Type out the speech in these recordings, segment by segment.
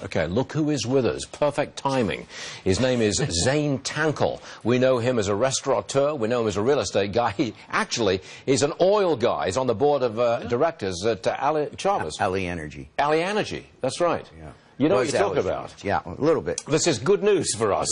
Okay, look who is with us. Perfect timing. His name is Zane Tankel. We know him as a restaurateur. We know him as a real estate guy. He actually is an oil guy. He's on the board of directors at Ali Energy. Ali Energy, that's right. Yeah. You know what you're talking about. Yeah, a little bit. This is good news for us.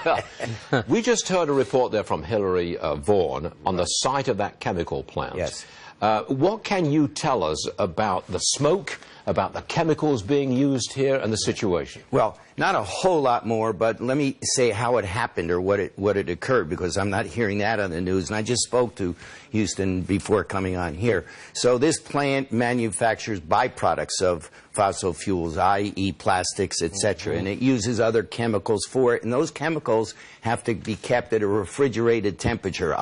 Yeah. We just heard a report there from Hillary Vaughan on the site of that chemical plant. Yes. What can you tell us about the smoke, about the chemicals being used here, and the situation? Well, not a whole lot more, but let me say how it happened or what it occurred, because I'm not hearing that on the news, and I just spoke to Houston before coming on here. So this plant manufactures byproducts of fossil fuels, i.e. plastics, etc., and it uses other chemicals for it, and those chemicals have to be kept at a refrigerated temperature,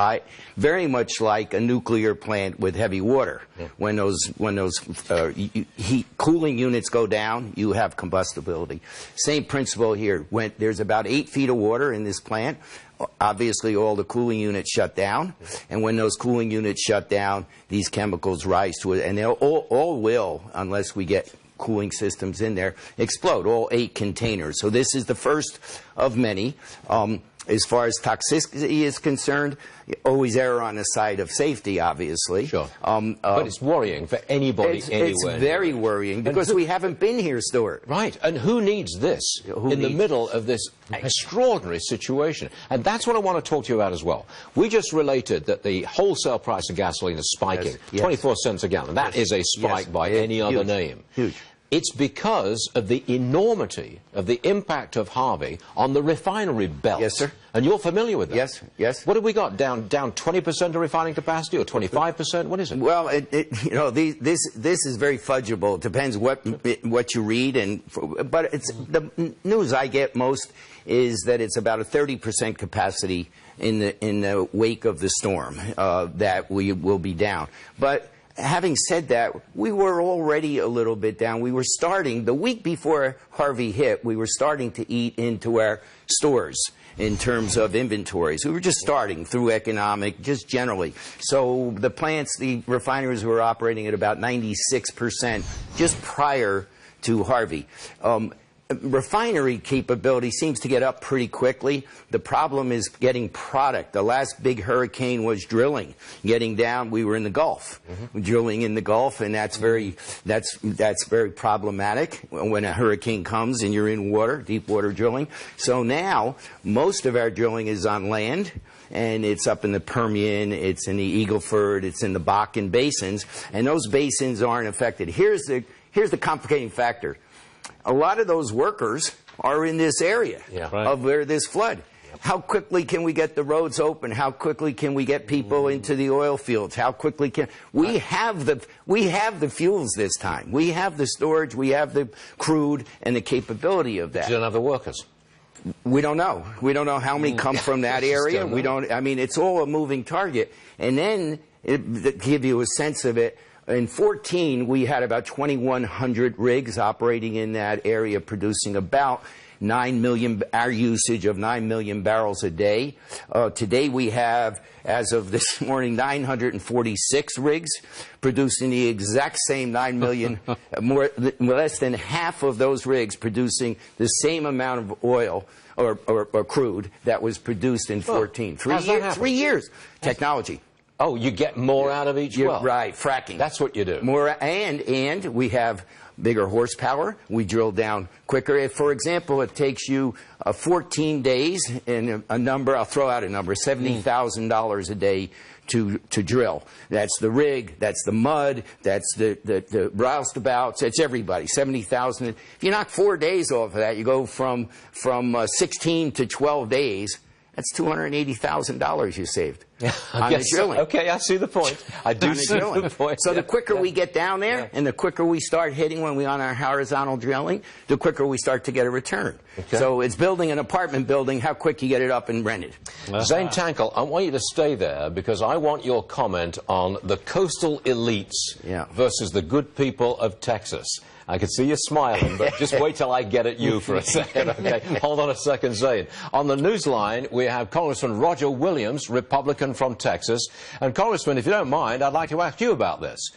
very much like a nuclear plant with heavy water. When those cooling units go down, you have combustibility. Same principle here. When there's about 8 feet of water in this plant, obviously all the cooling units shut down, and when those cooling units shut down, these chemicals rise to it, and they all will, unless we get cooling systems in there, explode, all 8 containers. So this is the first of many. As far as toxicity is concerned, always err on the side of safety, obviously. Sure. But it's worrying for anybody anywhere. It's very worrying because we haven't been here, Stuart. Right. And who needs this in the middle of this extraordinary situation? And that's what I want to talk to you about as well. We just related that the wholesale price of gasoline is spiking, 24 cents a gallon. That is a spike by any other name. Huge. It's because of the enormity of the impact of Harvey on the refinery belt. Yes, sir. And you're familiar with that. Yes, yes. What have we got? Down 20% of refining capacity, or 25%? What is it? Well, you know, this is very fudgeable. It depends what you read, but it's the news I get most is that it's about a 30% capacity in the wake of the storm that we will be down. But having said that, we were already a little bit down. We were starting, the week before Harvey hit, we were starting to eat into our stores in terms of inventories. We were just starting through economic, just generally. So the plants, the refineries were operating at about 96% just prior to Harvey. Refinery capability seems to get up pretty quickly. The problem is getting product. The last big hurricane was drilling. Getting down, we were in the Gulf, drilling in the Gulf, and that's very problematic when a hurricane comes and you're in water, deep water drilling. So now most of our drilling is on land, and it's up in the Permian, it's in the Eagle Ford, it's in the Bakken basins, and those basins aren't affected. Here's the complicating factor. A lot of those workers are in this area of where this flood. How quickly can we get the roads open? How quickly can we get people into the oil fields? How quickly can we have the fuels this time? We have the storage, we have the crude and the capability of that. But you don't have the workers. We don't know. We don't know how many come from that area. We don't. I mean, it's all a moving target. And then to give you a sense of it, in 2014, we had about 2,100 rigs operating in that area, producing about 9 million, our usage of 9 million barrels a day. Today we have, as of this morning, 946 rigs producing the exact same 9 million, less than half of those rigs producing the same amount of oil or crude that was produced in 2014. 3 years. Technology. Oh, you get more out of each well. Right, fracking. That's what you do. More, and we have bigger horsepower. We drill down quicker. If, for example, it takes you 14 days and a number, I'll throw out a number, $70,000 a day to drill. That's the rig, that's the mud, that's the roustabouts, that's everybody, 70,000. If you knock 4 days off of that, you go from 16 to 12 days. That's $280,000 you saved on the drilling. Okay, I see the point. I do see the point. So the quicker we get down there, and the quicker we start hitting when we're on our horizontal drilling, the quicker we start to get a return. Okay. So it's building an apartment building, how quick you get it up and rented. Zane Tankel, I want you to stay there because I want your comment on the coastal elites versus the good people of Texas. I can see you smiling, but just wait till I get at you for a second, okay? Hold on a second, Zane. On the newsline, we have Congressman Roger Williams, Republican from Texas. And Congressman, if you don't mind, I'd like to ask you about this.